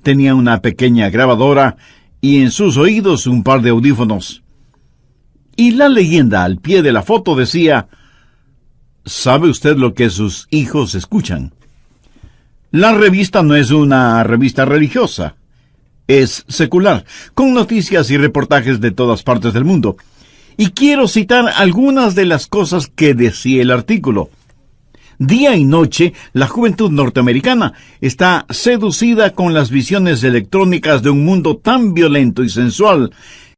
tenía una pequeña grabadora y en sus oídos un par de audífonos. Y la leyenda al pie de la foto decía: ¿sabe usted lo que sus hijos escuchan? La revista no es una revista religiosa, es secular, con noticias y reportajes de todas partes del mundo. Y quiero citar algunas de las cosas que decía el artículo. Día y noche, la juventud norteamericana está seducida con las visiones electrónicas de un mundo tan violento y sensual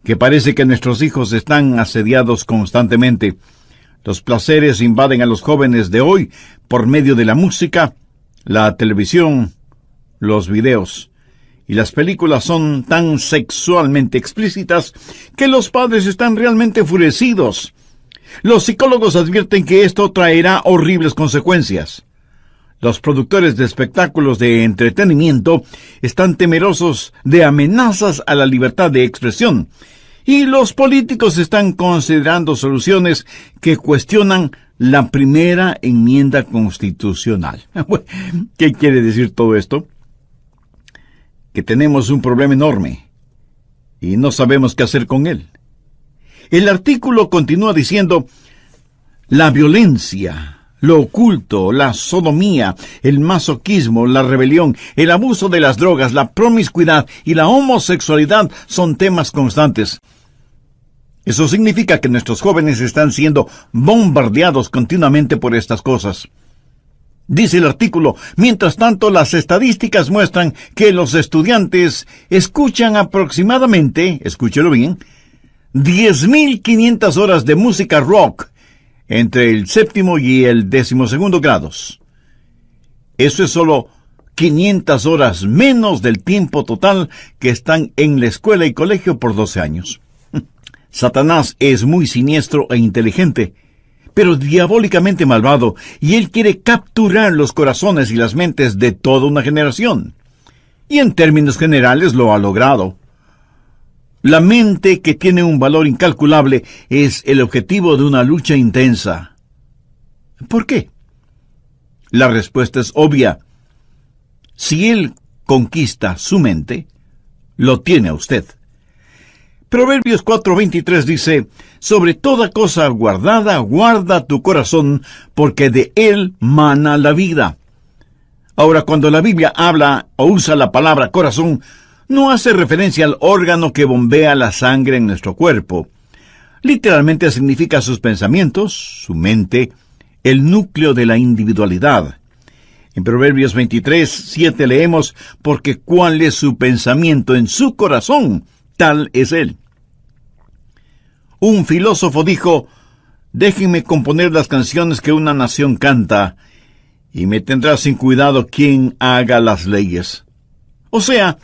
que parece que nuestros hijos están asediados constantemente. Los placeres invaden a los jóvenes de hoy por medio de la música, la televisión, los videos. Y las películas son tan sexualmente explícitas que los padres están realmente enfurecidos. Los psicólogos advierten que esto traerá horribles consecuencias. Los productores de espectáculos de entretenimiento están temerosos de amenazas a la libertad de expresión. Y los políticos están considerando soluciones que cuestionan la primera enmienda constitucional. ¿Qué quiere decir todo esto? Que tenemos un problema enorme y no sabemos qué hacer con él. El artículo continúa diciendo: la violencia, lo oculto, la sodomía, el masoquismo, la rebelión, el abuso de las drogas, la promiscuidad y la homosexualidad son temas constantes. Eso significa que nuestros jóvenes están siendo bombardeados continuamente por estas cosas. Dice el artículo: mientras tanto, las estadísticas muestran que los estudiantes escuchan aproximadamente, escúchelo bien, 10.500 horas de música rock entre el 7º y el 12º grados. Eso es solo 500 horas menos del tiempo total que están en la escuela y colegio por 12 años. Satanás es muy siniestro e inteligente, pero diabólicamente malvado, y él quiere capturar los corazones y las mentes de toda una generación. Y en términos generales lo ha logrado. La mente, que tiene un valor incalculable, es el objetivo de una lucha intensa. ¿Por qué? La respuesta es obvia. Si él conquista su mente, lo tiene a usted. Proverbios 4:23 dice: sobre toda cosa guardada, guarda tu corazón, porque de él mana la vida. Ahora, cuando la Biblia habla o usa la palabra corazón, no hace referencia al órgano que bombea la sangre en nuestro cuerpo. Literalmente significa sus pensamientos, su mente, el núcleo de la individualidad. En Proverbios 23:7 leemos: porque cuál es su pensamiento en su corazón, tal es él. Un filósofo dijo: déjenme componer las canciones que una nación canta, y me tendrá sin cuidado quien haga las leyes. O sea,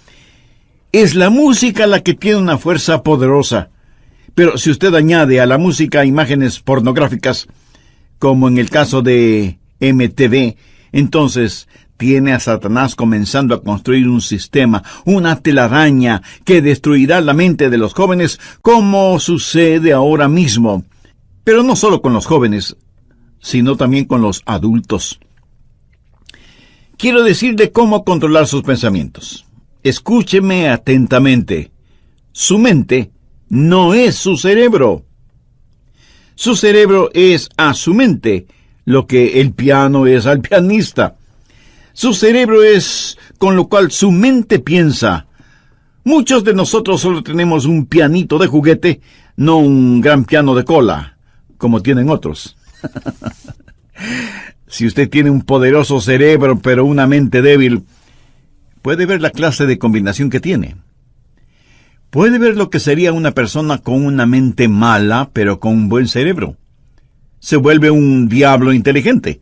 es la música la que tiene una fuerza poderosa. Pero si usted añade a la música imágenes pornográficas, como en el caso de MTV, entonces tiene a Satanás comenzando a construir un sistema, una telaraña que destruirá la mente de los jóvenes, como sucede ahora mismo. Pero no solo con los jóvenes, sino también con los adultos. Quiero decirle cómo controlar sus pensamientos. Escúcheme atentamente. Su mente no es su cerebro. Su cerebro es a su mente lo que el piano es al pianista. Su cerebro es con lo cual su mente piensa. Muchos de nosotros solo tenemos un pianito de juguete, no un gran piano de cola, como tienen otros. Si usted tiene un poderoso cerebro pero una mente débil, puede ver la clase de combinación que tiene. Puede ver lo que sería una persona con una mente mala pero con un buen cerebro. Se vuelve un diablo inteligente,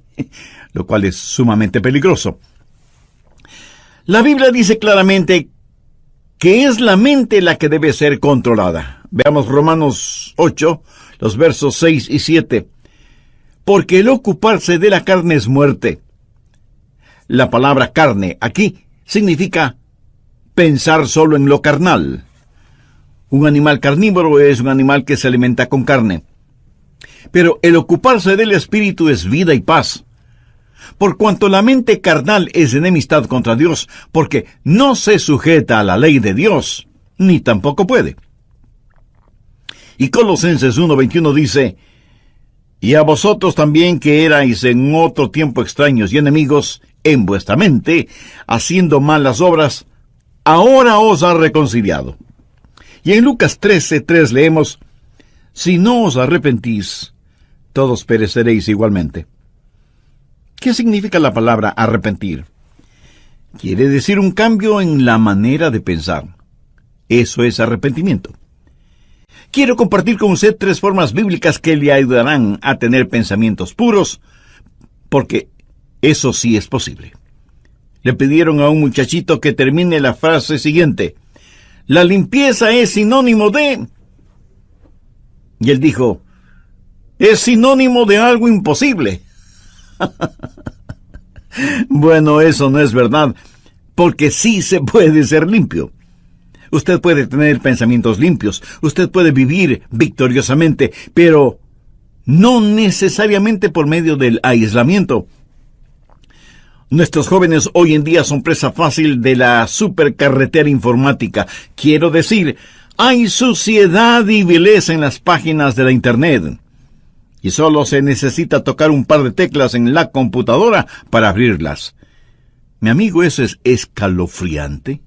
lo cual es sumamente peligroso. La Biblia dice claramente que es la mente la que debe ser controlada. Veamos Romanos 8, los versos 6 y 7. Porque el ocuparse de la carne es muerte. La palabra carne aquí significa pensar solo en lo carnal. Un animal carnívoro es un animal que se alimenta con carne. Pero el ocuparse del espíritu es vida y paz. por cuanto la mente carnal es enemistad contra Dios, porque no se sujeta a la ley de Dios, ni tampoco puede. Y Colosenses 1:21 dice, y a vosotros también que erais en otro tiempo extraños y enemigos en vuestra mente, haciendo malas obras, ahora os ha reconciliado. Y en Lucas 13:3 leemos, si no os arrepentís, todos pereceréis igualmente. ¿Qué significa la palabra arrepentir? Quiere decir un cambio en la manera de pensar. Eso es arrepentimiento. Quiero compartir con usted 3 formas bíblicas que le ayudarán a tener pensamientos puros, porque eso sí es posible. Le pidieron a un muchachito que termine la frase siguiente, la limpieza es sinónimo de... Y él dijo, es sinónimo de algo imposible. Bueno, eso no es verdad, porque sí se puede ser limpio. Usted puede tener pensamientos limpios, usted puede vivir victoriosamente, pero no necesariamente por medio del aislamiento. Nuestros jóvenes hoy en día son presa fácil de la supercarretera informática. Quiero decir, hay suciedad y vileza en las páginas de la Internet. Y solo se necesita tocar un par de teclas en la computadora para abrirlas. Mi amigo, eso es escalofriante.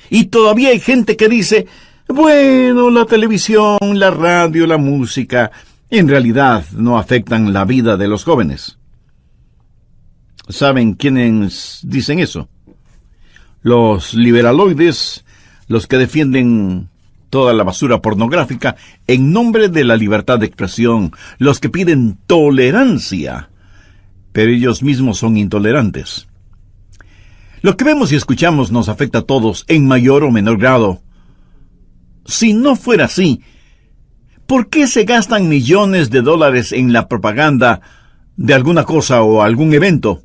Y todavía hay gente que dice, bueno, la televisión, la radio, la música, en realidad no afectan la vida de los jóvenes. ¿Saben quiénes dicen eso? Los liberaloides, los que defienden toda la basura pornográfica en nombre de la libertad de expresión, los que piden tolerancia, pero ellos mismos son intolerantes. Lo que vemos y escuchamos nos afecta a todos en mayor o menor grado. Si no fuera así, ¿por qué se gastan millones de dólares en la propaganda de alguna cosa o algún evento?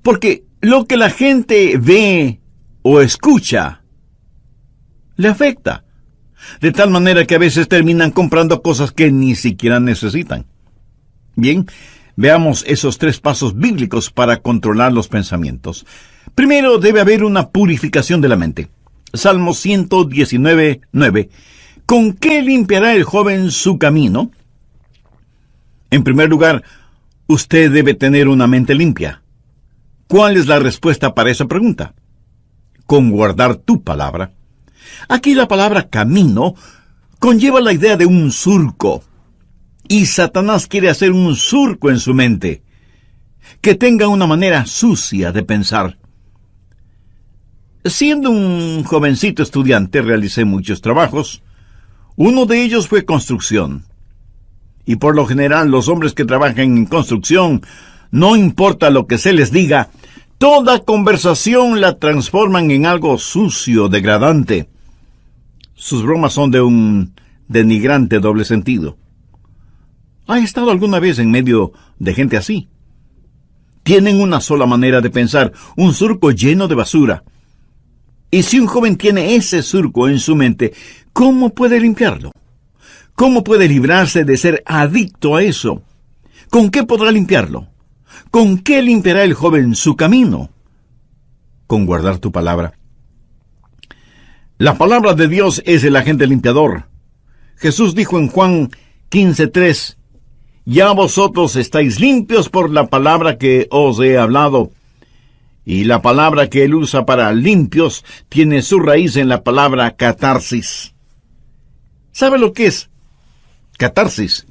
Porque lo que la gente ve o escucha le afecta, de tal manera que a veces terminan comprando cosas que ni siquiera necesitan. Bien, veamos esos 3 pasos bíblicos para controlar los pensamientos. Primero, debe haber una purificación de la mente. Salmo 119:9. ¿Con qué limpiará el joven su camino? En primer lugar, usted debe tener una mente limpia. ¿Cuál es la respuesta para esa pregunta? Con guardar tu palabra. Aquí la palabra camino conlleva la idea de un surco. Y Satanás quiere hacer un surco en su mente, que tenga una manera sucia de pensar. Siendo un jovencito estudiante, realicé muchos trabajos. Uno de ellos fue construcción. Y por lo general, los hombres que trabajan en construcción, no importa lo que se les diga, toda conversación la transforman en algo sucio, degradante. Sus bromas son de un denigrante doble sentido. ¿Ha estado alguna vez en medio de gente así? Tienen una sola manera de pensar, un surco lleno de basura. Y si un joven tiene ese surco en su mente, ¿cómo puede limpiarlo? ¿Cómo puede librarse de ser adicto a eso? ¿Con qué podrá limpiarlo? ¿Con qué limpiará el joven su camino? Con guardar tu palabra. La palabra de Dios es el agente limpiador. Jesús dijo en Juan 15:3, ya vosotros estáis limpios por la palabra que os he hablado. Y la palabra que él usa para limpios tiene su raíz en la palabra catarsis. ¿Sabe lo que es? Catarsis.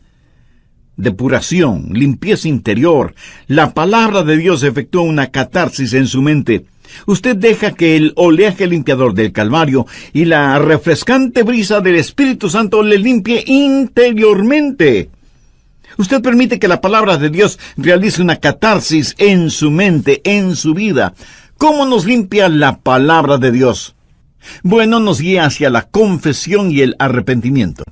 Depuración, limpieza interior. La palabra de Dios efectúa una catarsis en su mente. Usted deja que el oleaje limpiador del Calvario y la refrescante brisa del Espíritu Santo le limpie interiormente. Usted permite que la palabra de Dios realice una catarsis en su mente, en su vida. ¿Cómo nos limpia la palabra de Dios? Bueno, nos guía hacia la confesión y el arrepentimiento.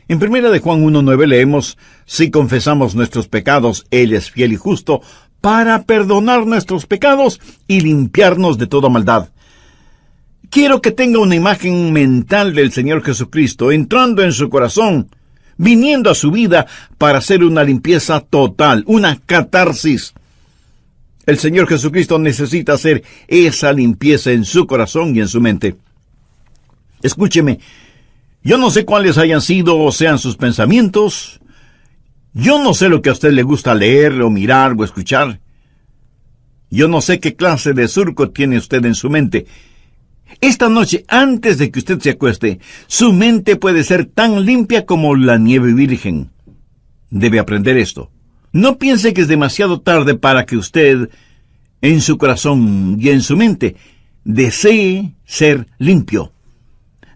En 1 de Juan 1:9 leemos, si confesamos nuestros pecados, Él es fiel y justo para perdonar nuestros pecados y limpiarnos de toda maldad. Quiero que tenga una imagen mental del Señor Jesucristo entrando en su corazón, viniendo a su vida para hacer una limpieza total, una catarsis. El Señor Jesucristo necesita hacer esa limpieza en su corazón y en su mente. Escúcheme, yo no sé cuáles hayan sido o sean sus pensamientos. Yo no sé lo que a usted le gusta leer o mirar o escuchar. Yo no sé qué clase de surco tiene usted en su mente. Esta noche, antes de que usted se acueste, su mente puede ser tan limpia como la nieve virgen. Debe aprender esto. No piense que es demasiado tarde para que usted, en su corazón y en su mente, desee ser limpio.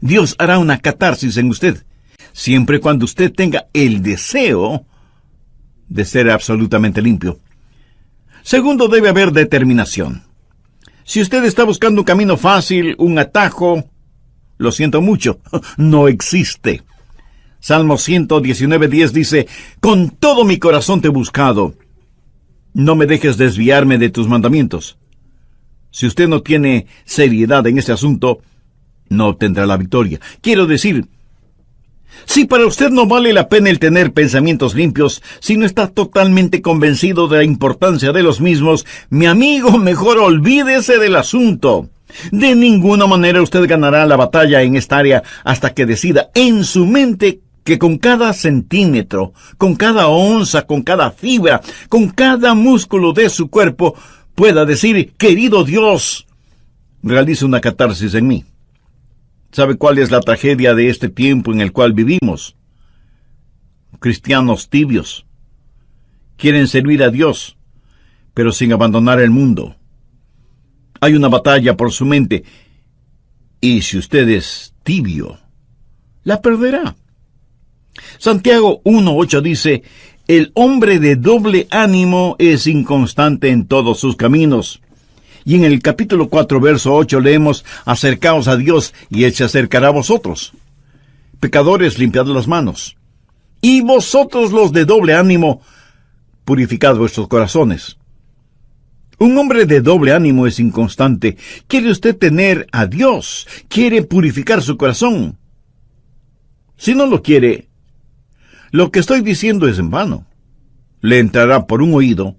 Dios hará una catarsis en usted, siempre y cuando usted tenga el deseo de ser absolutamente limpio. Segundo, debe haber determinación. Si usted está buscando un camino fácil, un atajo, lo siento mucho, no existe. Salmo 119:10 dice, con todo mi corazón te he buscado. No me dejes desviarme de tus mandamientos. Si usted no tiene seriedad en este asunto, no obtendrá la victoria. Quiero decir, si para usted no vale la pena el tener pensamientos limpios, si no está totalmente convencido de la importancia de los mismos, mi amigo, mejor olvídese del asunto. De ninguna manera usted ganará la batalla en esta área hasta que decida en su mente que con cada centímetro, con cada onza, con cada fibra, con cada músculo de su cuerpo, pueda decir, querido Dios, realiza una catarsis en mí. ¿Sabe cuál es la tragedia de este tiempo en el cual vivimos? Cristianos tibios. Quieren servir a Dios, pero sin abandonar el mundo. Hay una batalla por su mente, y si usted es tibio, la perderá. Santiago 1:8 dice, el hombre de doble ánimo es inconstante en todos sus caminos. Y en el capítulo 4, verso 8 leemos, acercaos a Dios y Él se acercará a vosotros. Pecadores, limpiad las manos. Y vosotros los de doble ánimo, purificad vuestros corazones. Un hombre de doble ánimo es inconstante. ¿Quiere usted tener a Dios? ¿Quiere purificar su corazón? Si no lo quiere, lo que estoy diciendo es en vano. Le entrará por un oído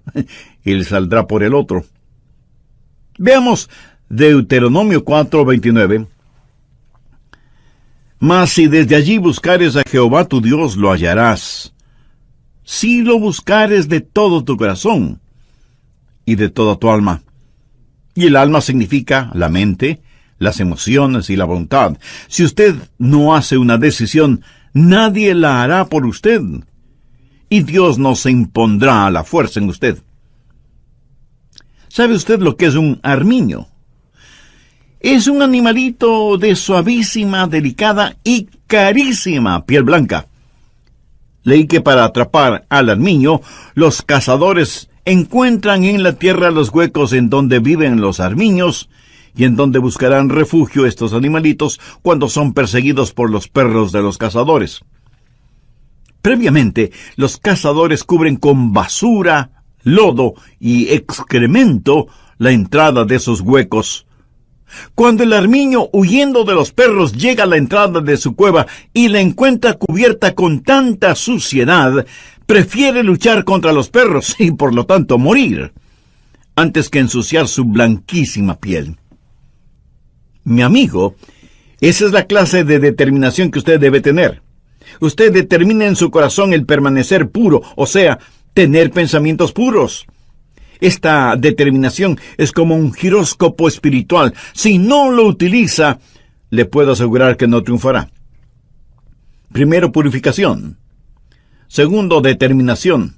y le saldrá por el otro. Veamos Deuteronomio 4:29. Mas si desde allí buscares a Jehová tu Dios, lo hallarás. Si lo buscares de todo tu corazón y de toda tu alma. Y el alma significa la mente, las emociones y la voluntad. Si usted no hace una decisión, nadie la hará por usted. Y Dios no se impondrá a la fuerza en usted. ¿Sabe usted lo que es un armiño? Es un animalito de suavísima, delicada y carísima piel blanca. Leí que para atrapar al armiño, los cazadores encuentran en la tierra los huecos en donde viven los armiños y en donde buscarán refugio estos animalitos cuando son perseguidos por los perros de los cazadores. Previamente, los cazadores cubren con basura, lodo y excremento la entrada de esos huecos. Cuando el armiño, huyendo de los perros, llega a la entrada de su cueva y la encuentra cubierta con tanta suciedad, prefiere luchar contra los perros y, por lo tanto, morir, antes que ensuciar su blanquísima piel. Mi amigo, esa es la clase de determinación que usted debe tener. Usted determina en su corazón el permanecer puro, o sea, tener pensamientos puros. Esta determinación es como un giróscopo espiritual. Si no lo utiliza, le puedo asegurar que no triunfará. Primero, purificación. Segundo, determinación.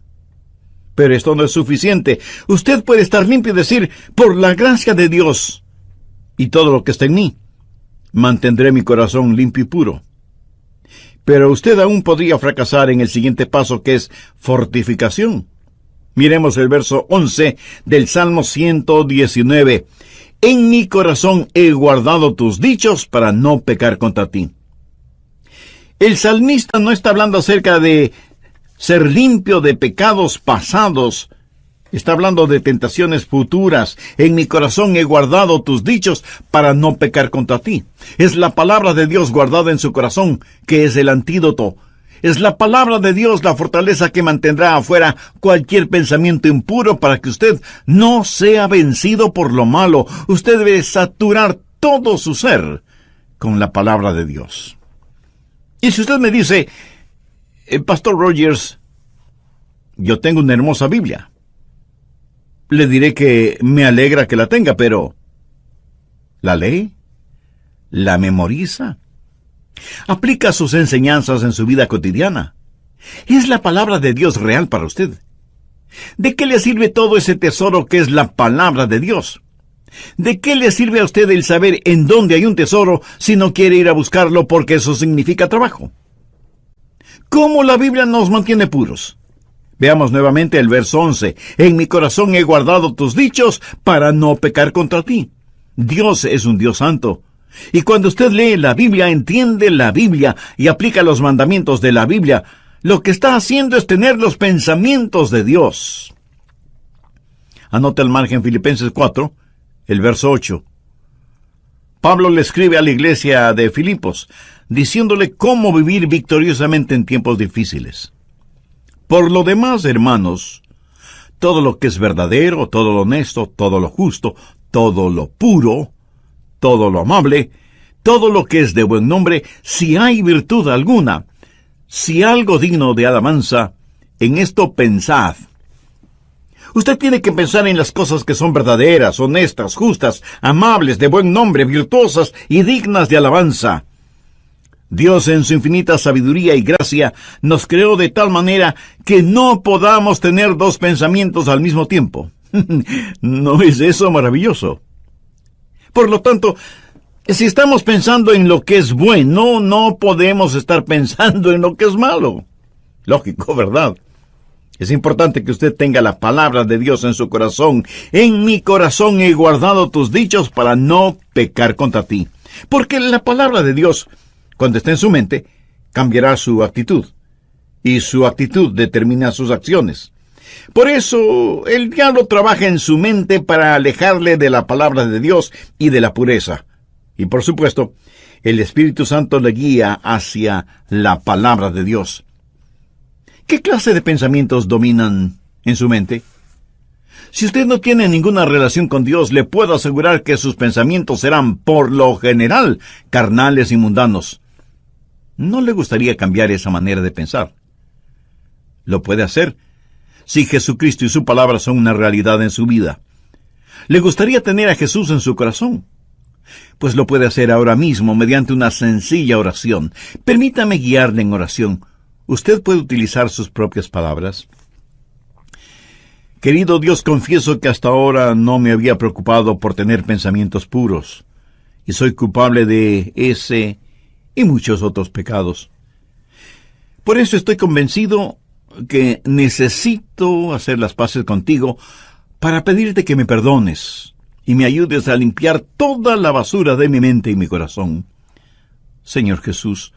Pero esto no es suficiente. Usted puede estar limpio y decir, por la gracia de Dios y todo lo que está en mí, mantendré mi corazón limpio y puro. Pero usted aún podría fracasar en el siguiente paso, que es fortificación. Miremos el verso 11 del Salmo 119. En mi corazón he guardado tus dichos para no pecar contra ti. El salmista no está hablando acerca de ser limpio de pecados pasados. Está hablando de tentaciones futuras. En mi corazón he guardado tus dichos para no pecar contra ti. Es la palabra de Dios guardada en su corazón, que es el antídoto. Es la palabra de Dios la fortaleza que mantendrá afuera cualquier pensamiento impuro para que usted no sea vencido por lo malo. Usted debe saturar todo su ser con la palabra de Dios. Y si usted me dice, Pastor Rogers, yo tengo una hermosa Biblia, le diré que me alegra que la tenga, pero ¿la lee? ¿La memoriza? ¿Aplica sus enseñanzas en su vida cotidiana? ¿Es la palabra de Dios real para usted? ¿De qué le sirve todo ese tesoro que es la palabra de Dios? ¿De qué le sirve a usted el saber en dónde hay un tesoro si no quiere ir a buscarlo porque eso significa trabajo? ¿Cómo la Biblia nos mantiene puros? Veamos nuevamente el verso 11. En mi corazón he guardado tus dichos para no pecar contra ti. Dios es un Dios santo. Y cuando usted lee la Biblia, entiende la Biblia y aplica los mandamientos de la Biblia, lo que está haciendo es tener los pensamientos de Dios. Anota al margen Filipenses 4, el verso 8. Pablo le escribe a la iglesia de Filipos, diciéndole cómo vivir victoriosamente en tiempos difíciles. Por lo demás, hermanos, todo lo que es verdadero, todo lo honesto, todo lo justo, todo lo puro, todo lo amable, todo lo que es de buen nombre, si hay virtud alguna, si algo digno de alabanza, en esto pensad. Usted tiene que pensar en las cosas que son verdaderas, honestas, justas, amables, de buen nombre, virtuosas y dignas de alabanza. Dios en su infinita sabiduría y gracia nos creó de tal manera que no podamos tener dos pensamientos al mismo tiempo. ¿No es eso maravilloso? Por lo tanto, si estamos pensando en lo que es bueno, no podemos estar pensando en lo que es malo. Lógico, ¿verdad? Es importante que usted tenga la palabra de Dios en su corazón. En mi corazón he guardado tus dichos para no pecar contra ti. Porque la palabra de Dios, cuando esté en su mente, cambiará su actitud. Y su actitud determina sus acciones. Por eso, el diablo trabaja en su mente para alejarle de la palabra de Dios y de la pureza. Y por supuesto, el Espíritu Santo le guía hacia la palabra de Dios. ¿Qué clase de pensamientos dominan en su mente? Si usted no tiene ninguna relación con Dios, le puedo asegurar que sus pensamientos serán, por lo general, carnales y mundanos. ¿No le gustaría cambiar esa manera de pensar? Lo puede hacer si Jesucristo y su palabra son una realidad en su vida. ¿Le gustaría tener a Jesús en su corazón? Pues lo puede hacer ahora mismo mediante una sencilla oración. Permítame guiarle en oración. Usted puede utilizar sus propias palabras. Querido Dios, confieso que hasta ahora no me había preocupado por tener pensamientos puros, y soy culpable de ese y muchos otros pecados. Por eso estoy convencido que necesito hacer las paces contigo para pedirte que me perdones y me ayudes a limpiar toda la basura de mi mente y mi corazón. Señor Jesús,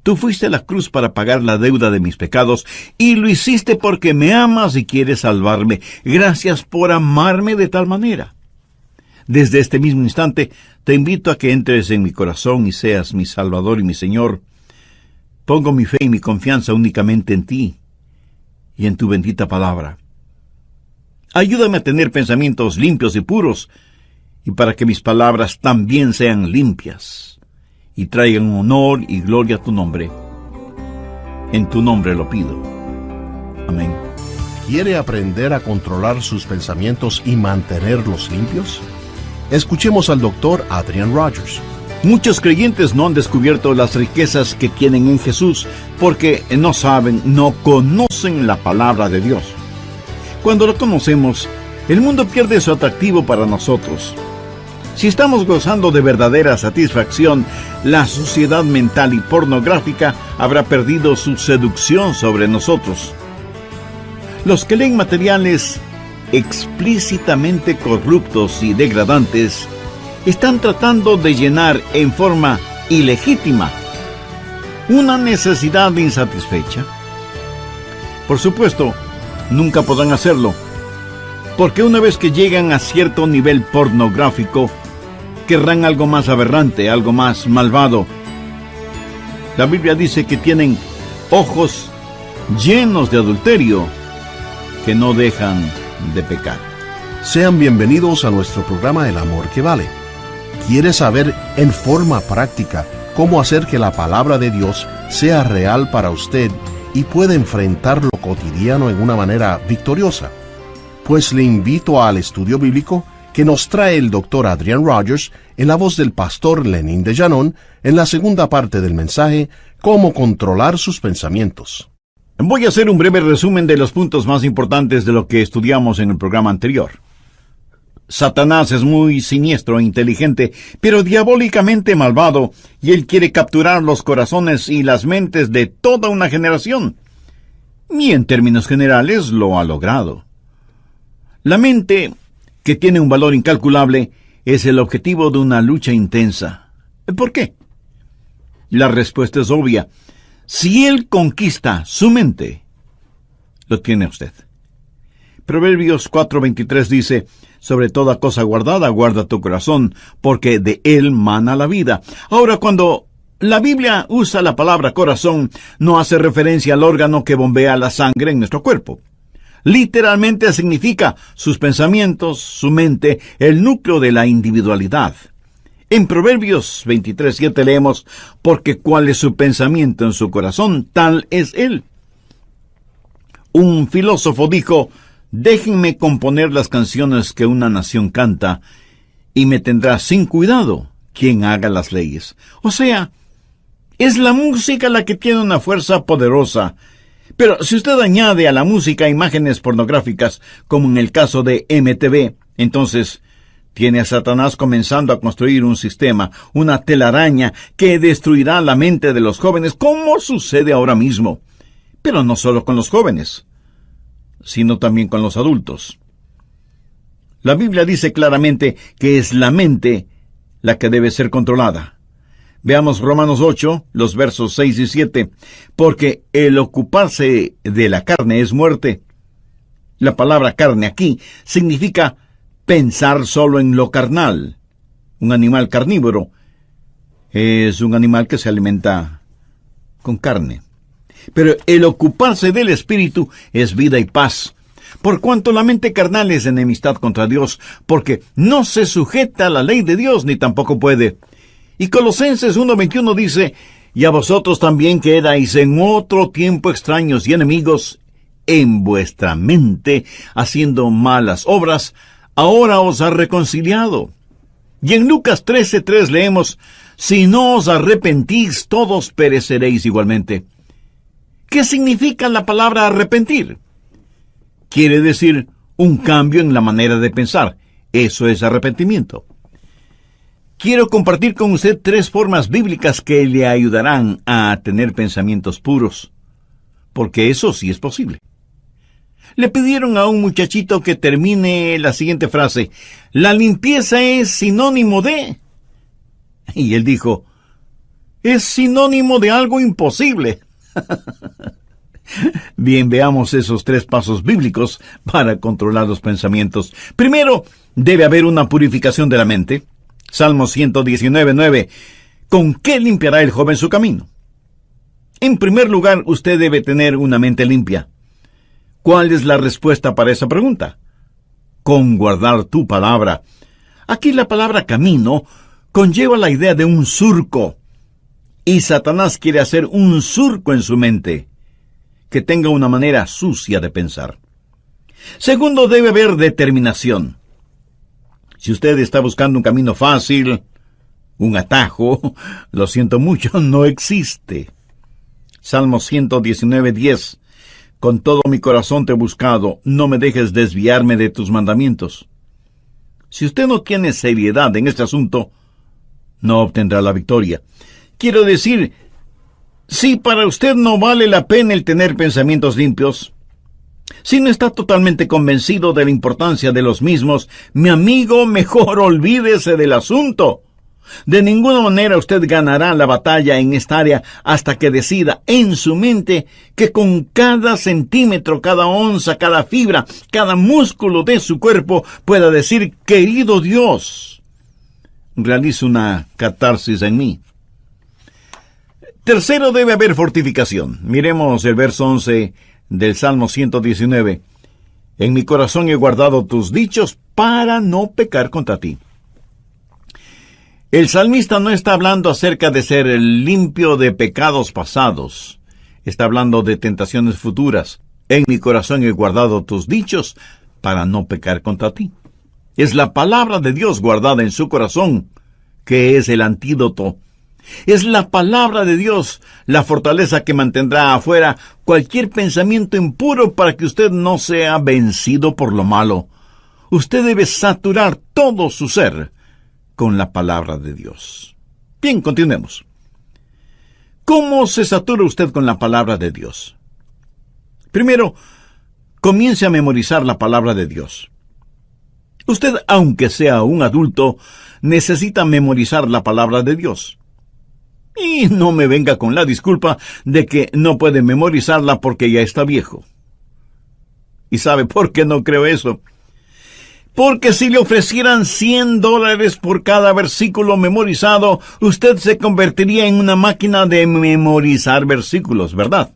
tú fuiste a la cruz para pagar la deuda de mis pecados, y lo hiciste porque me amas y quieres salvarme. Gracias por amarme de tal manera. Desde este mismo instante, te invito a que entres en mi corazón y seas mi Salvador y mi Señor. Pongo mi fe y mi confianza únicamente en ti y en tu bendita palabra. Ayúdame a tener pensamientos limpios y puros, y para que mis palabras también sean limpias y traigan honor y gloria a tu nombre. En tu nombre lo pido. Amén. ¿Quiere aprender a controlar sus pensamientos y mantenerlos limpios? Escuchemos al doctor Adrian Rogers. Muchos creyentes no han descubierto las riquezas que tienen en Jesús porque no saben, no conocen la palabra de Dios. Cuando lo conocemos, el mundo pierde su atractivo para nosotros. Si estamos gozando de verdadera satisfacción, la suciedad mental y pornográfica habrá perdido su seducción sobre nosotros. Los que leen materiales explícitamente corruptos y degradantes están tratando de llenar en forma ilegítima una necesidad insatisfecha. Por supuesto, nunca podrán hacerlo, porque una vez que llegan a cierto nivel pornográfico, querrán algo más aberrante, algo más malvado. La Biblia dice que tienen ojos llenos de adulterio que no dejan de pecar. Sean bienvenidos a nuestro programa El Amor que Vale. ¿Quiere saber en forma práctica cómo hacer que la palabra de Dios sea real para usted y pueda enfrentar lo cotidiano en una manera victoriosa? Pues le invito al estudio bíblico que nos trae el Dr. Adrian Rogers en la voz del pastor Lenín de Llanón en la segunda parte del mensaje Cómo controlar sus pensamientos. Voy a hacer un breve resumen de los puntos más importantes de lo que estudiamos en el programa anterior. Satanás es muy siniestro e inteligente, pero diabólicamente malvado, y él quiere capturar los corazones y las mentes de toda una generación. Y en términos generales lo ha logrado. La mente, que tiene un valor incalculable, es el objetivo de una lucha intensa. ¿Por qué? La respuesta es obvia. Si él conquista su mente, lo tiene usted. Proverbios 4:23 dice: sobre toda cosa guardada, guarda tu corazón, porque de él mana la vida. Ahora, cuando la Biblia usa la palabra corazón, no hace referencia al órgano que bombea la sangre en nuestro cuerpo. Literalmente significa sus pensamientos, su mente, el núcleo de la individualidad. En Proverbios 23:7 leemos: porque cuál es su pensamiento en su corazón, tal es él. Un filósofo dijo: déjenme componer las canciones que una nación canta, y me tendrá sin cuidado quien haga las leyes. O sea, es la música la que tiene una fuerza poderosa. Pero si usted añade a la música imágenes pornográficas, como en el caso de MTV, entonces tiene a Satanás comenzando a construir un sistema, una telaraña que destruirá la mente de los jóvenes, como sucede ahora mismo. Pero no solo con los jóvenes, sino también con los adultos. La Biblia dice claramente que es la mente la que debe ser controlada. Veamos Romanos 8, los versos 6 y 7. Porque el ocuparse de la carne es muerte. La palabra carne aquí significa pensar solo en lo carnal. Un animal carnívoro es un animal que se alimenta con carne. Pero el ocuparse del espíritu es vida y paz. Por cuanto la mente carnal es enemistad contra Dios, porque no se sujeta a la ley de Dios, ni tampoco puede. Y Colosenses 1:21 dice: y a vosotros también que erais en otro tiempo extraños y enemigos en vuestra mente, haciendo malas obras, ahora os ha reconciliado. Y en Lucas 13:3 leemos: si no os arrepentís, todos pereceréis igualmente. ¿Qué significa la palabra arrepentir? Quiere decir un cambio en la manera de pensar. Eso es arrepentimiento. Quiero compartir con usted 3 formas bíblicas que le ayudarán a tener pensamientos puros, porque eso sí es posible. Le pidieron a un muchachito que termine la siguiente frase: la limpieza es sinónimo de... Y él dijo: es sinónimo de algo imposible. Bien, veamos esos 3 pasos bíblicos para controlar los pensamientos. Primero, debe haber una purificación de la mente. Salmo 119:9. ¿Con qué limpiará el joven su camino? En primer lugar, usted debe tener una mente limpia. ¿Cuál es la respuesta para esa pregunta? Con guardar tu palabra. Aquí la palabra camino conlleva la idea de un surco. Y Satanás quiere hacer un surco en su mente, que tenga una manera sucia de pensar. Segundo, debe haber determinación. Si usted está buscando un camino fácil, un atajo, lo siento mucho, no existe. Salmo 119:10. Con todo mi corazón te he buscado, no me dejes desviarme de tus mandamientos. Si usted no tiene seriedad en este asunto, no obtendrá la victoria. Quiero decir, si para usted no vale la pena el tener pensamientos limpios, si no está totalmente convencido de la importancia de los mismos, mi amigo, mejor olvídese del asunto. De ninguna manera usted ganará la batalla en esta área hasta que decida en su mente que con cada centímetro, cada onza, cada fibra, cada músculo de su cuerpo pueda decir: querido Dios, realiza una catarsis en mí. Tercero, debe haber fortificación. Miremos el verso 11 del Salmo 119. En mi corazón he guardado tus dichos para no pecar contra ti. El salmista no está hablando acerca de ser limpio de pecados pasados. Está hablando de tentaciones futuras. En mi corazón he guardado tus dichos para no pecar contra ti. Es la palabra de Dios guardada en su corazón que es el antídoto. Es la palabra de Dios la fortaleza que mantendrá afuera cualquier pensamiento impuro para que usted no sea vencido por lo malo. Usted debe saturar todo su ser con la palabra de Dios. Bien, continuemos. ¿Cómo se satura usted con la palabra de Dios? Primero, comience a memorizar la palabra de Dios. Usted, aunque sea un adulto, necesita memorizar la palabra de Dios. Y no me venga con la disculpa de que no puede memorizarla porque ya está viejo. ¿Y sabe por qué no creo eso? Porque si le ofrecieran $100 por cada versículo memorizado, usted se convertiría en una máquina de memorizar versículos, ¿verdad?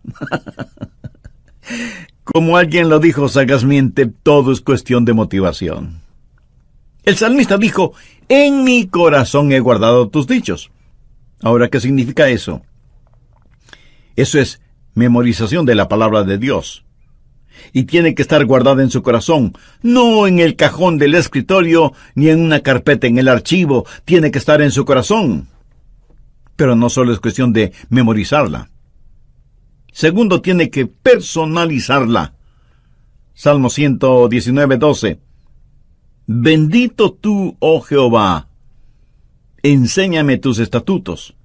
Como alguien lo dijo sagazmente, todo es cuestión de motivación. El salmista dijo, en mi corazón he guardado tus dichos. Ahora, ¿qué significa eso? Eso es memorización de la palabra de Dios. Y tiene que estar guardada en su corazón, no en el cajón del escritorio, ni en una carpeta en el archivo. Tiene que estar en su corazón. Pero no solo es cuestión de memorizarla. Segundo, tiene que personalizarla. Salmo 119:12. Bendito tú, oh Jehová. Enséñame tus estatutos.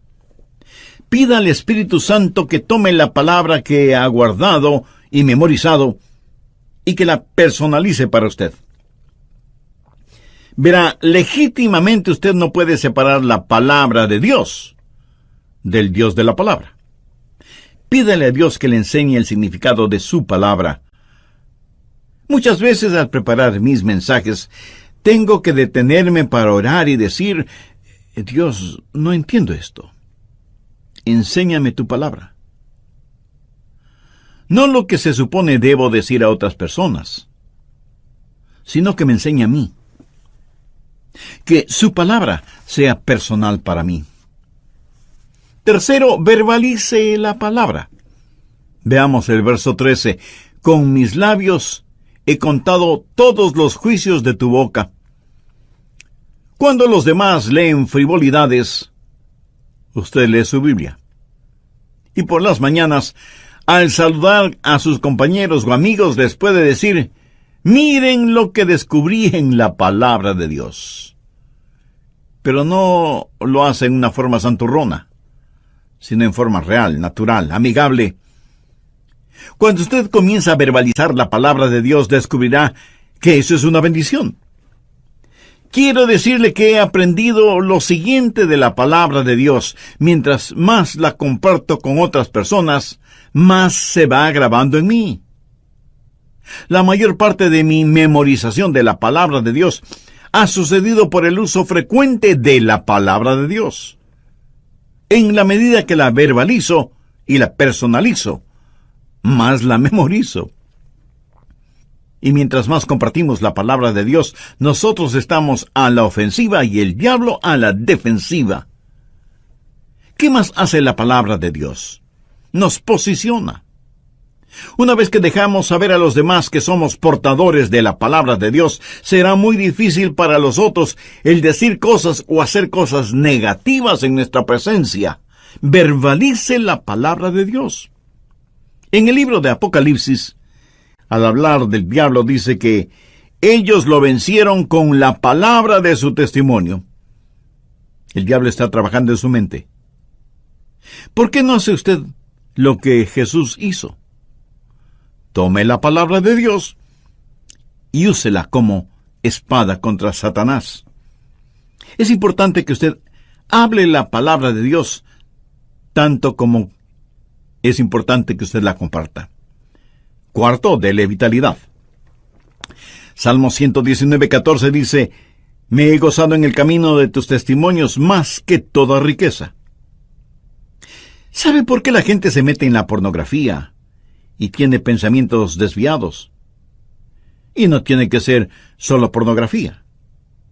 Pida al Espíritu Santo que tome la palabra que ha guardado y memorizado y que la personalice para usted. Verá, legítimamente usted no puede separar la palabra de Dios del Dios de la palabra. Pídale a Dios que le enseñe el significado de su palabra. Muchas veces al preparar mis mensajes, tengo que detenerme para orar y decir, Dios, no entiendo esto. Enséñame tu palabra. No lo que se supone debo decir a otras personas, sino que me enseñe a mí. Que su palabra sea personal para mí. Tercero, verbalice la palabra. Veamos el verso 13. Con mis labios he contado todos los juicios de tu boca. Cuando los demás leen frivolidades, usted lee su Biblia. Y por las mañanas, al saludar a sus compañeros o amigos, les puede decir, miren lo que descubrí en la palabra de Dios. Pero no lo hace en una forma santurrona, sino en forma real, natural, amigable. Cuando usted comienza a verbalizar la palabra de Dios, descubrirá que eso es una bendición. Quiero decirle que he aprendido lo siguiente de la palabra de Dios. Mientras más la comparto con otras personas, más se va grabando en mí. La mayor parte de mi memorización de la palabra de Dios ha sucedido por el uso frecuente de la palabra de Dios. En la medida que la verbalizo y la personalizo, más la memorizo. Y mientras más compartimos la palabra de Dios, nosotros estamos a la ofensiva y el diablo a la defensiva. ¿Qué más hace la palabra de Dios? Nos posiciona. Una vez que dejamos saber a los demás que somos portadores de la palabra de Dios, será muy difícil para los otros el decir cosas o hacer cosas negativas en nuestra presencia. Verbalice la palabra de Dios. En el libro de Apocalipsis, al hablar del diablo, dice que ellos lo vencieron con la palabra de su testimonio. El diablo está trabajando en su mente. ¿Por qué no hace usted lo que Jesús hizo? Tome la palabra de Dios y úsela como espada contra Satanás. Es importante que usted hable la palabra de Dios, tanto como es importante que usted la comparta. Cuarto, dele vitalidad. Salmo 119:14 dice, me he gozado en el camino de tus testimonios más que toda riqueza. ¿Sabe por qué la gente se mete en la pornografía y tiene pensamientos desviados? Y no tiene que ser solo pornografía.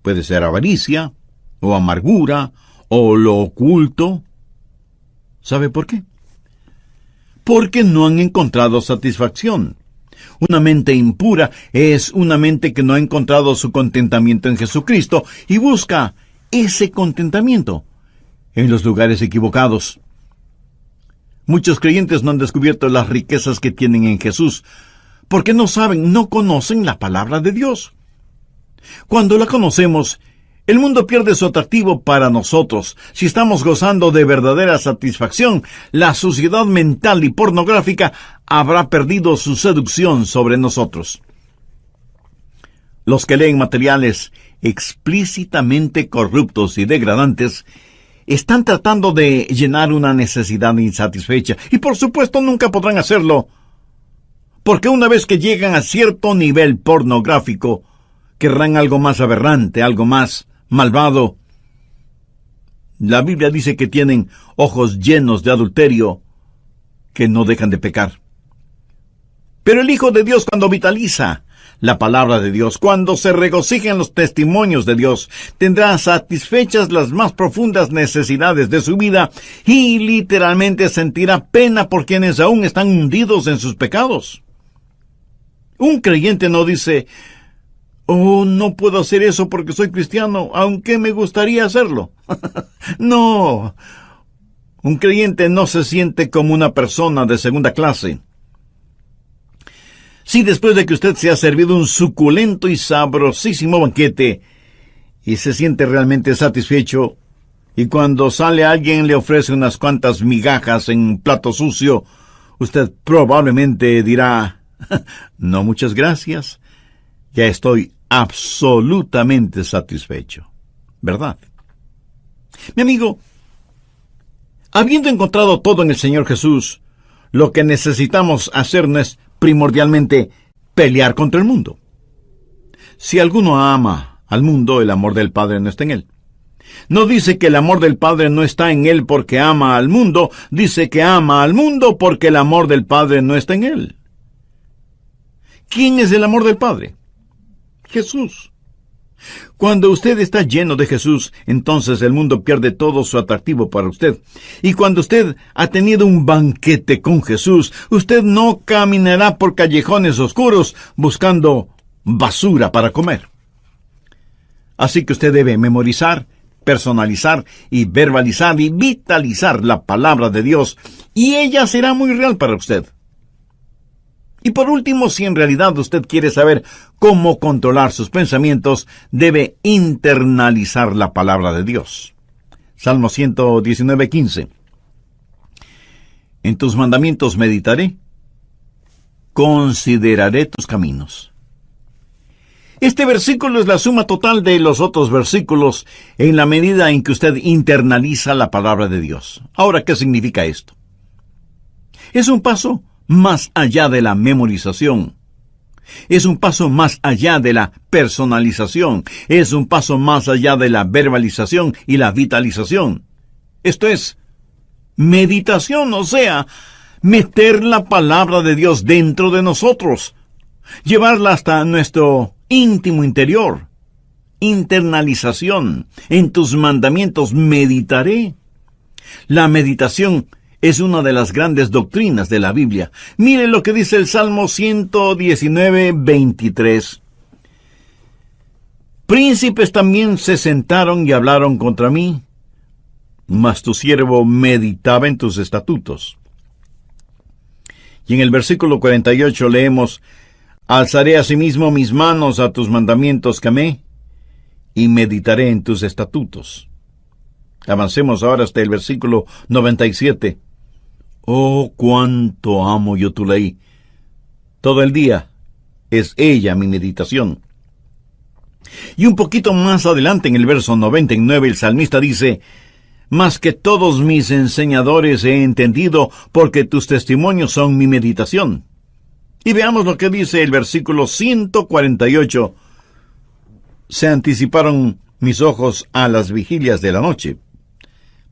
Puede ser avaricia, o amargura, o lo oculto. ¿Sabe por qué? Porque no han encontrado satisfacción. Una mente impura es una mente que no ha encontrado su contentamiento en Jesucristo y busca ese contentamiento en los lugares equivocados. Muchos creyentes no han descubierto las riquezas que tienen en Jesús, porque no saben, no conocen la palabra de Dios. Cuando la conocemos, el mundo pierde su atractivo para nosotros. Si estamos gozando de verdadera satisfacción, la suciedad mental y pornográfica habrá perdido su seducción sobre nosotros. Los que leen materiales explícitamente corruptos y degradantes están tratando de llenar una necesidad insatisfecha, y por supuesto nunca podrán hacerlo, porque una vez que llegan a cierto nivel pornográfico, querrán algo más aberrante, algo más malvado. La Biblia dice que tienen ojos llenos de adulterio, que no dejan de pecar. Pero el Hijo de Dios, cuando vitaliza la palabra de Dios, cuando se regocija en los testimonios de Dios, tendrá satisfechas las más profundas necesidades de su vida y literalmente sentirá pena por quienes aún están hundidos en sus pecados. Un creyente no dice: oh, no puedo hacer eso porque soy cristiano, aunque me gustaría hacerlo. No, un creyente no se siente como una persona de segunda clase. Si después de que usted se ha servido un suculento y sabrosísimo banquete y se siente realmente satisfecho, y cuando sale alguien le ofrece unas cuantas migajas en un plato sucio, usted probablemente dirá: no, muchas gracias, ya estoy absolutamente satisfecho. ¿Verdad? Mi amigo, habiendo encontrado todo en el Señor Jesús, lo que necesitamos hacer no es primordialmente pelear contra el mundo. Si alguno ama al mundo, el amor del Padre no está en él. No dice que el amor del Padre no está en él porque ama al mundo, dice que ama al mundo porque el amor del Padre no está en él. ¿Quién es el amor del Padre? Jesús. Cuando usted está lleno de Jesús, entonces el mundo pierde todo su atractivo para usted. Y cuando usted ha tenido un banquete con Jesús, usted no caminará por callejones oscuros buscando basura para comer. Así que usted debe memorizar, personalizar y verbalizar y vitalizar la palabra de Dios, y ella será muy real para usted. Y por último, si en realidad usted quiere saber cómo controlar sus pensamientos, debe internalizar la palabra de Dios. Salmo 119:15. En tus mandamientos meditaré, consideraré tus caminos. Este versículo es la suma total de los otros versículos en la medida en que usted internaliza la palabra de Dios. Ahora, ¿qué significa esto? Es un paso más allá de la memorización. Es un paso más allá de la personalización. Es un paso más allá de la verbalización y la vitalización. Esto es meditación, o sea, meter la palabra de Dios dentro de nosotros, llevarla hasta nuestro íntimo interior. Internalización. En tus mandamientos meditaré. La meditación es una de las grandes doctrinas de la Biblia. Mire lo que dice el Salmo 119:23. Príncipes también se sentaron y hablaron contra mí, mas tu siervo meditaba en tus estatutos. Y en el versículo 48 leemos: alzaré asimismo mis manos a tus mandamientos que amé, y meditaré en tus estatutos. Avancemos ahora hasta el versículo 97. Oh, cuánto amo yo tu ley. Todo el día es ella mi meditación. Y un poquito más adelante, en el verso 99, el salmista dice: más que todos mis enseñadores he entendido, porque tus testimonios son mi meditación. Y veamos lo que dice el versículo 148. Se anticiparon mis ojos a las vigilias de la noche,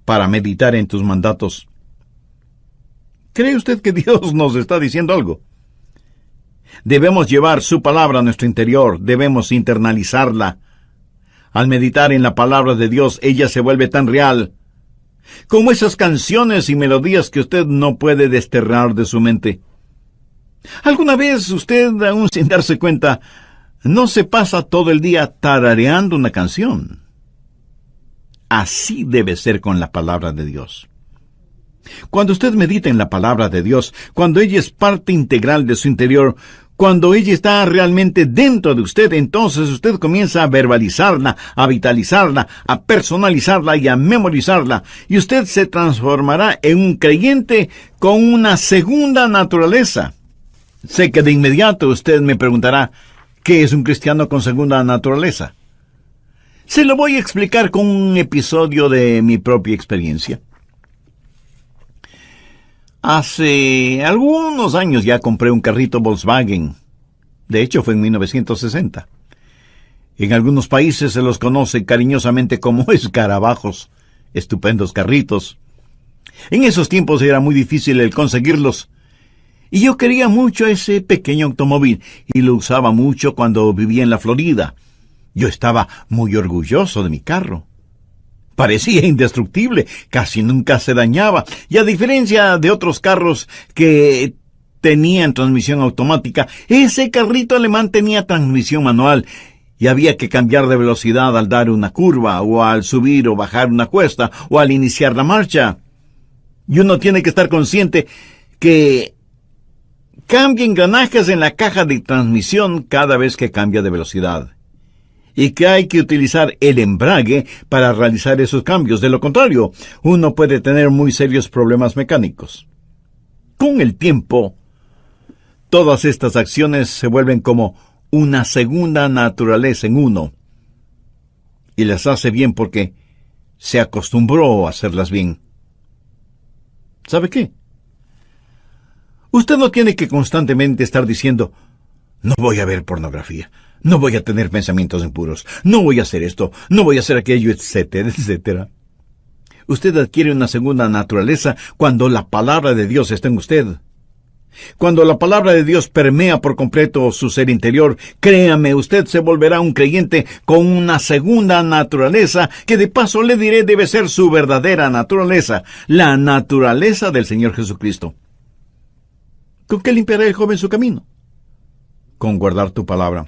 para meditar en tus mandatos. ¿Cree usted que Dios nos está diciendo algo? Debemos llevar su palabra a nuestro interior, debemos internalizarla. Al meditar en la palabra de Dios, ella se vuelve tan real como esas canciones y melodías que usted no puede desterrar de su mente. ¿Alguna vez usted, aún sin darse cuenta, no se pasa todo el día tarareando una canción? Así debe ser con la palabra de Dios. Cuando usted medita en la palabra de Dios, cuando ella es parte integral de su interior, cuando ella está realmente dentro de usted, entonces usted comienza a verbalizarla, a vitalizarla, a personalizarla y a memorizarla, y usted se transformará en un creyente con una segunda naturaleza. Sé que de inmediato usted me preguntará, ¿qué es un cristiano con segunda naturaleza? Se lo voy a explicar con un episodio de mi propia experiencia. Hace algunos años ya compré un carrito Volkswagen. De hecho, fue en 1960. En algunos países se los conoce cariñosamente como escarabajos. Estupendos carritos. En esos tiempos era muy difícil el conseguirlos. Y yo quería mucho ese pequeño automóvil y lo usaba mucho cuando vivía en la Florida. Yo estaba muy orgulloso de mi carro. Parecía indestructible, casi nunca se dañaba, y a diferencia de otros carros que tenían transmisión automática, ese carrito alemán tenía transmisión manual, y había que cambiar de velocidad al dar una curva, o al subir o bajar una cuesta, o al iniciar la marcha. Y uno tiene que estar consciente que cambia engranajes en la caja de transmisión cada vez que cambia de velocidad. Y que hay que utilizar el embrague para realizar esos cambios. De lo contrario, uno puede tener muy serios problemas mecánicos. Con el tiempo, todas estas acciones se vuelven como una segunda naturaleza en uno. Y las hace bien porque se acostumbró a hacerlas bien. ¿Sabe qué? Usted no tiene que constantemente estar diciendo, no voy a ver pornografía. No voy a tener pensamientos impuros. No voy a hacer esto. No voy a hacer aquello, etcétera, etcétera. Usted adquiere una segunda naturaleza cuando la palabra de Dios está en usted. Cuando la palabra de Dios permea por completo su ser interior, créame, usted se volverá un creyente con una segunda naturaleza que de paso le diré debe ser su verdadera naturaleza, la naturaleza del Señor Jesucristo. ¿Con qué limpiará el joven su camino? Con guardar tu palabra.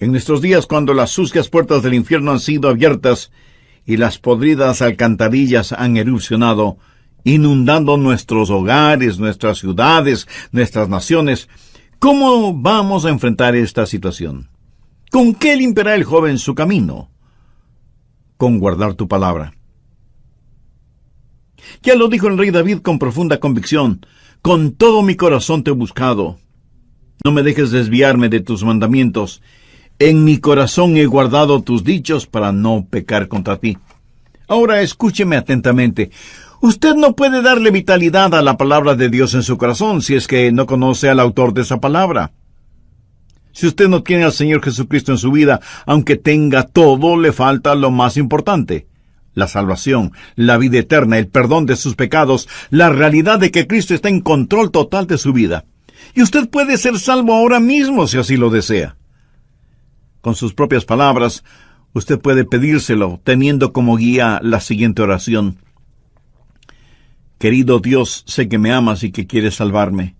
En nuestros días, cuando las sucias puertas del infierno han sido abiertas y las podridas alcantarillas han erupcionado, inundando nuestros hogares, nuestras ciudades, nuestras naciones, ¿cómo vamos a enfrentar esta situación? ¿Con qué limpiará el joven su camino? Con guardar tu palabra. Ya lo dijo el rey David con profunda convicción, con todo mi corazón te he buscado. No me dejes desviarme de tus mandamientos. En mi corazón he guardado tus dichos para no pecar contra ti. Ahora escúcheme atentamente. Usted no puede darle vitalidad a la palabra de Dios en su corazón si es que no conoce al autor de esa palabra. Si usted no tiene al Señor Jesucristo en su vida, aunque tenga todo, le falta lo más importante: la salvación, la vida eterna, el perdón de sus pecados, la realidad de que Cristo está en control total de su vida. Y usted puede ser salvo ahora mismo si así lo desea. Con sus propias palabras, usted puede pedírselo, teniendo como guía la siguiente oración. Querido Dios, sé que me amas y que quieres salvarme.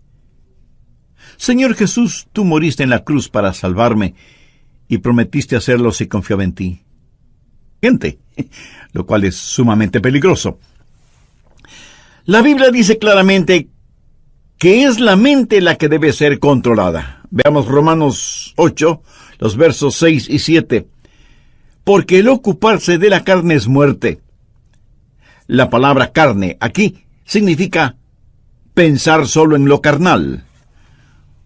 Señor Jesús, tú moriste en la cruz para salvarme y prometiste hacerlo si confiaba en ti. Gente, lo cual es sumamente peligroso. La Biblia dice claramente que es la mente la que debe ser controlada. Veamos Romanos 8, los versos 6 y 7. Porque el ocuparse de la carne es muerte. La palabra carne aquí significa pensar solo en lo carnal.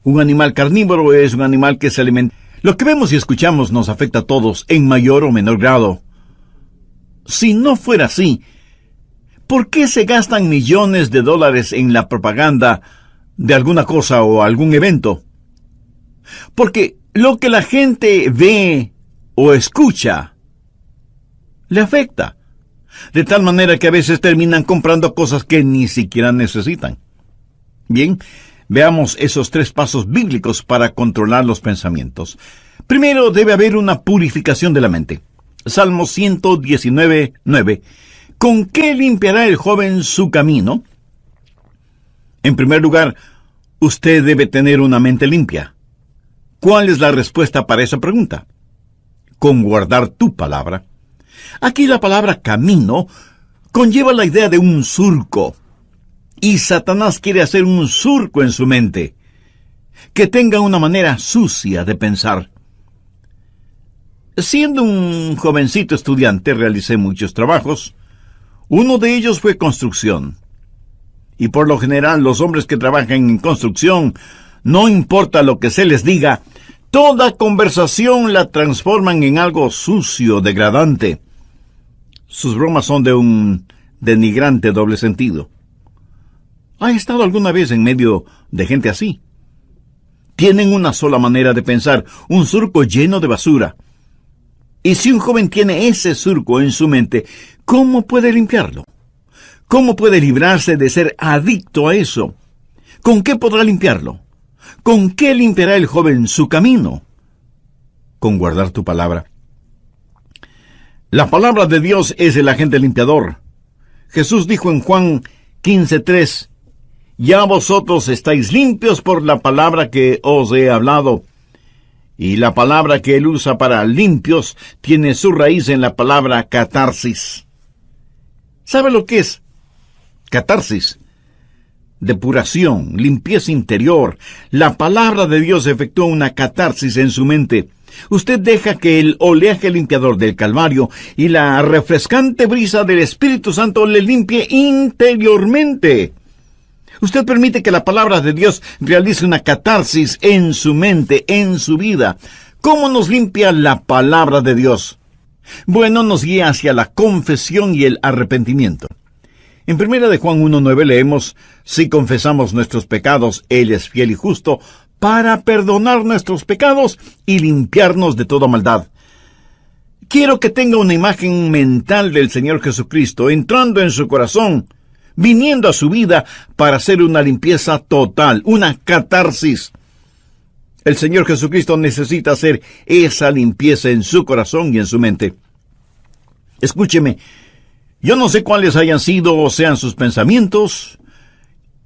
Un animal carnívoro es un animal que se alimenta. Lo que vemos y escuchamos nos afecta a todos en mayor o menor grado. Si no fuera así, ¿por qué se gastan millones de dólares en la propaganda de alguna cosa o algún evento? Porque lo que la gente ve o escucha le afecta. de tal manera que a veces terminan comprando cosas que ni siquiera necesitan. Bien, veamos esos 3 pasos bíblicos para controlar los pensamientos. Primero, debe haber una purificación de la mente. Salmo 119:9. ¿Con qué limpiará el joven su camino? En primer lugar, usted debe tener una mente limpia. ¿Cuál es la respuesta para esa pregunta? Con guardar tu palabra. Aquí la palabra camino conlleva la idea de un surco. Y Satanás quiere hacer un surco en su mente, que tenga una manera sucia de pensar. Siendo un jovencito estudiante, realicé muchos trabajos. Uno de ellos fue construcción. Y por lo general, los hombres que trabajan en construcción, no importa lo que se les diga, toda conversación la transforman en algo sucio, degradante. Sus bromas son de un denigrante doble sentido. ¿Ha estado alguna vez en medio de gente así? Tienen una sola manera de pensar, un surco lleno de basura. Y si un joven tiene ese surco en su mente, ¿cómo puede limpiarlo? ¿Cómo puede librarse de ser adicto a eso? ¿Con qué podrá limpiarlo? ¿Con qué limpiará el joven su camino? Con guardar tu palabra. La palabra de Dios es el agente limpiador. Jesús dijo en Juan 15:3, ya vosotros estáis limpios por la palabra que os he hablado. Y la palabra que él usa para limpios tiene su raíz en la palabra catarsis. ¿Sabe lo que es? Catarsis. Depuración, limpieza interior. La palabra de Dios efectúa una catarsis en su mente. Usted deja que el oleaje limpiador del Calvario y la refrescante brisa del Espíritu Santo le limpie interiormente. Usted permite que la palabra de Dios realice una catarsis en su mente, en su vida. ¿Cómo nos limpia la palabra de Dios? Bueno, nos guía hacia la confesión y el arrepentimiento. En 1 de Juan 1:9 leemos, si confesamos nuestros pecados, Él es fiel y justo para perdonar nuestros pecados y limpiarnos de toda maldad. Quiero que tenga una imagen mental del Señor Jesucristo entrando en su corazón, viniendo a su vida para hacer una limpieza total, una catarsis. El Señor Jesucristo necesita hacer esa limpieza en su corazón y en su mente. Escúcheme, yo no sé cuáles hayan sido o sean sus pensamientos.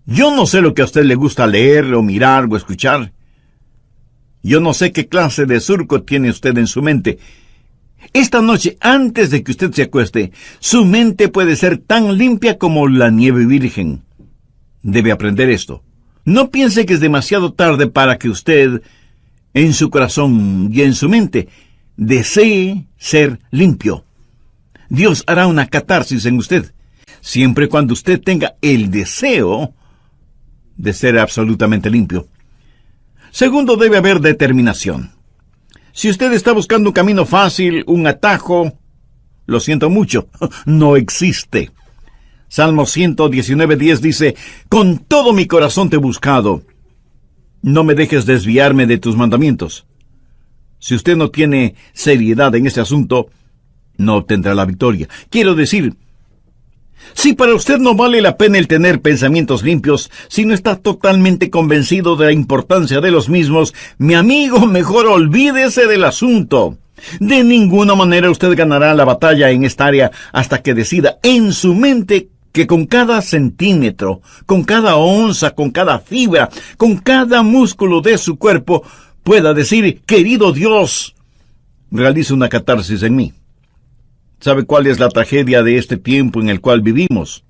Yo no sé lo que a usted le gusta leer o mirar o escuchar. Yo no sé qué clase de surco tiene usted en su mente. Esta noche, antes de que usted se acueste, su mente puede ser tan limpia como la nieve virgen. Debe aprender esto. No piense que es demasiado tarde para que usted, en su corazón y en su mente, desee ser limpio. Dios hará una catarsis en usted, siempre y cuando usted tenga el deseo de ser absolutamente limpio. Segundo, debe haber determinación. Si usted está buscando un camino fácil, un atajo, lo siento mucho, no existe. Salmo 119:10 dice, con todo mi corazón te he buscado. No me dejes desviarme de tus mandamientos. Si usted no tiene seriedad en este asunto, no obtendrá la victoria. Quiero decir, si para usted no vale la pena el tener pensamientos limpios, si no está totalmente convencido de la importancia de los mismos, mi amigo, mejor olvídese del asunto. De ninguna manera usted ganará la batalla en esta área hasta que decida en su mente que con cada centímetro, con cada onza, con cada fibra, con cada músculo de su cuerpo, pueda decir, querido Dios, realiza una catarsis en mí. ¿Sabe cuál es la tragedia de este tiempo en el cual vivimos?